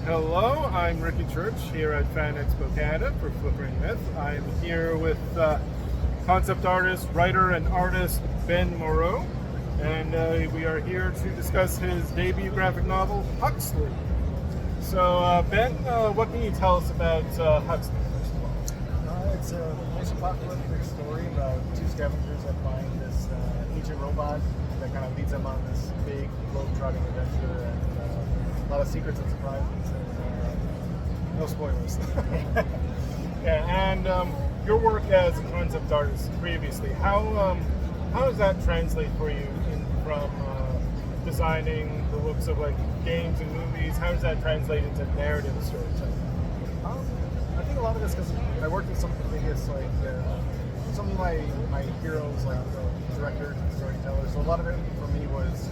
Hello, I'm Ricky Church here at Fan Expo Canada for Flickering Myth. I'm here with concept artist, writer, and artist Ben Mauro, and we are here to discuss his debut graphic novel, Huxley. So, Ben, what can you tell us about Huxley, first of all? It's a post-apocalyptic story about two scavengers that find this ancient robot that kind of leads them on this big, globe-trotting adventure, and a lot of secrets and surprises, and no spoilers. Yeah, and your work as a concept artist previously, how does that translate for you from designing the looks of like games and movies? How does that translate into narrative storytelling? I think a lot of this because I worked with some of the biggest, some of my heroes, like directors and storytellers. So a lot of it for me was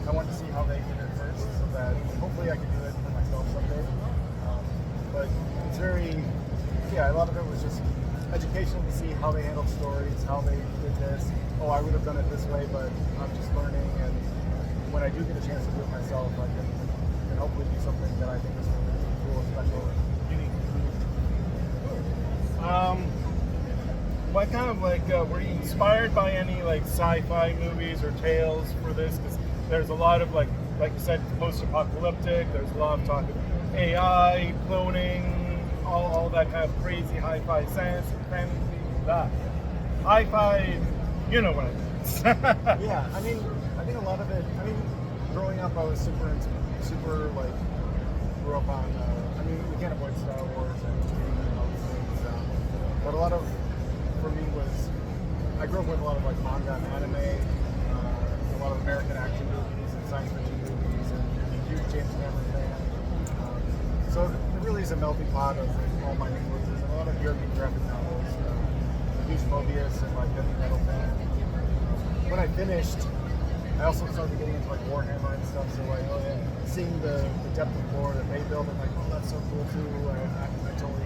I wanted to see how they did it first, so that hopefully I could do it for myself someday. But it's a lot of it was just educational to see how they handled stories, how they did this. Oh, I would have done it this way, but I'm just learning. And when I do get a chance to do it myself, I can hopefully do something that I think is really cool, special, and unique. What kind of were you inspired by any like sci-fi movies or tales for this? Because there's a lot of like you said, post-apocalyptic. There's a lot of talk of AI, cloning, all that kind of crazy hi-fi science and fantasy. That hi-fi, you know what I mean? Yeah, I think a lot of it. Growing up, I was super grew up on. We can't avoid Star Wars and all these things. But a lot of, for me, was I grew up with a lot of like manga and anime, a lot of American action movies and science fiction movies, and a huge James Cameron fan. So it really is a melting pot of all my influences, and a lot of European graphic novels. A huge Mobius and like heavy metal fan. When I finished, I also started getting into like Warhammer and stuff. So seeing the depth of lore that they build, and like, oh, that's so cool too. I totally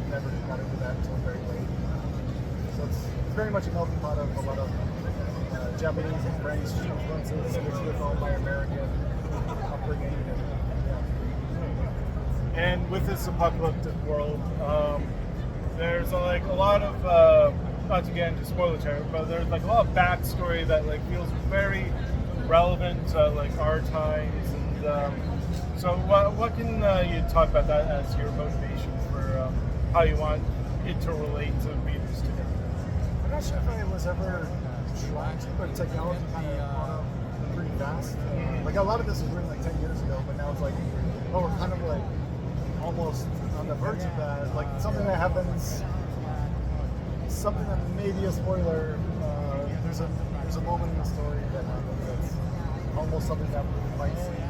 never got into that until very late. So it's very much a melting pot of a lot of Japanese and French influences mixed with all my American upbringing. And with this apocalyptic world, there's like a lot of not to get into spoiler territory, but there's like a lot of backstory that like feels very relevant to like our times. And so, what can you talk about that as your motivation for how you want it to relate to readers today? I'm not sure if I was ever trying to, but technology kind of caught up pretty fast. Like a lot of this was written like 10 years ago, but now it's like, oh, we're kind of like almost on the verge of that. Like something that happens, something that may be a spoiler. There's a moment in the story that happens that's almost something that we might see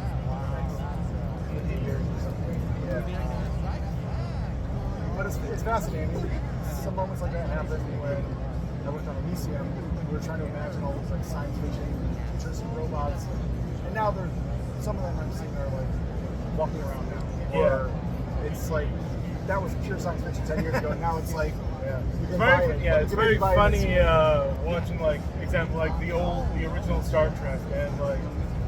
in 50 years or something. Yeah. But it's fascinating. Some moments like that happen when I worked on Elysium. We were trying to imagine all those like science fiction futuristic robots, and now some of them I'm seeing are like walking around now. Or it's like that was pure science fiction 10 years ago, and now it's like it's very funny watching like example like the original Star Trek, and like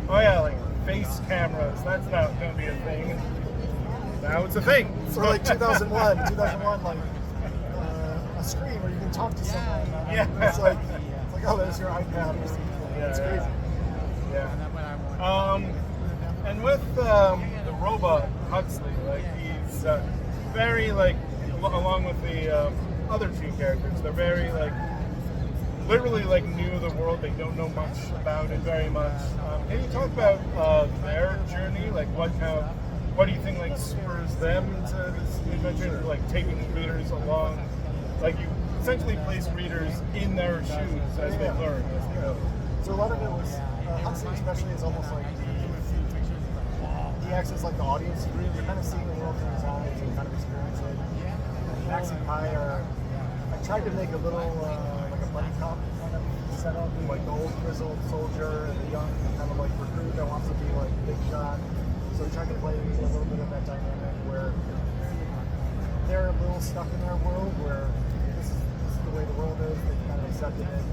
like face cameras. That's not going to be a thing. Now it's a thing. So like 2001, like a screen where you can talk to someone. It's like oh, there's your iPad. It's crazy. Yeah. And with the robot Huxley, like he's very like along with the other two characters, they're very like literally like new to the world. They don't know much about it very much. Can you talk about their journey? Like what do you think like spurs them to this adventure? Like taking readers along, like you essentially place readers in their shoes as they learn. As they go. So a lot of it was Huxley, especially, is almost like he acts as like the audience. You're kind of seeing the world through his eyes and kind of experience it. Max and Kai I tried to make a little like a buddy cop kind of setup, like the old grizzled soldier and the young kind of like recruit that wants to be like big shot. So we tried to play a little bit of that dynamic where they're a little stuck in their world where this is the way the world is. They've kind of accepted it.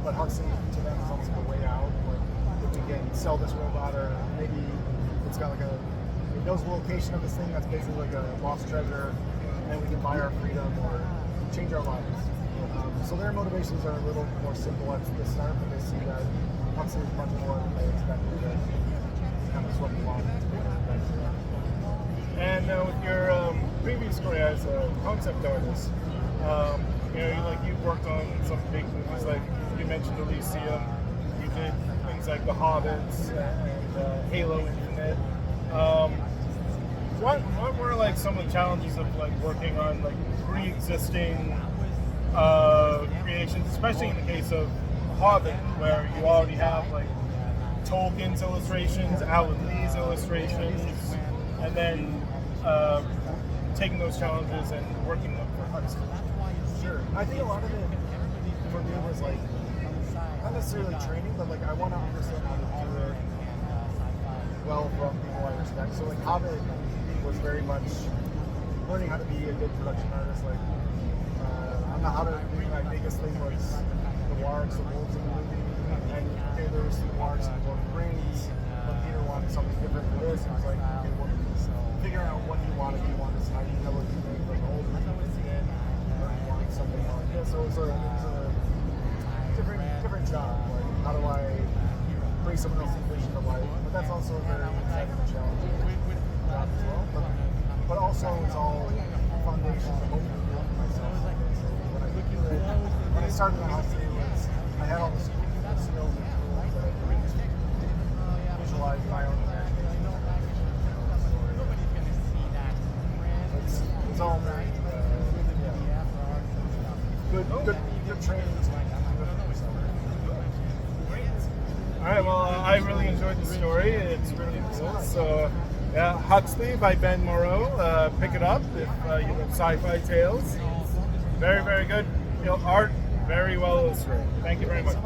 But Huxley to them is almost like a way out. Like if we can sell this robot, or maybe it's got like a It knows the location of this thing that's basically like a lost treasure, and then we can buy our freedom or change our lives. So their motivations are a little more simple at the start, but they see that Huxley is much more than they expected. That kind of swept along. And with your previous career as a concept artist, you've worked on some big movies, like you mentioned Elysium. You did things like The Hobbits and Halo Infinite. What were like some of the challenges of like working on like pre-existing creations, especially in the case of Hobbit, where you already have like Tolkien's illustrations, Alan Lee's illustrations, and then taking those challenges and working them for Huxley? Sure. I think a lot of it for me was like not necessarily training, but like I want to understand how to do it well from people I respect. So like Hobbit was very much learning how to be a good production artist. Like I don't know how to. My biggest thing was the wargs, the wolves in the movie, and okay, there was the wargs and the Lord of the Rings, but Peter wanted something different for this. It was like okay, figuring out what you want. If you want this 90 color thing like old, or you want something like this. So it was a different job. Like how do I bring someone else's vision to life? But that's also a very exciting and challenging job as well. But also it's all foundations of hoping to do it for myself. So when I started the house, I had all the skills and tools that I could visualize my own imagination. It's all very good training. All right, well, I really enjoyed the story. It's really cool. So, yeah, Huxley by Ben Mauro. Pick it up if you love sci-fi tales. Very, very good. Art, very well illustrated. Thank you very much.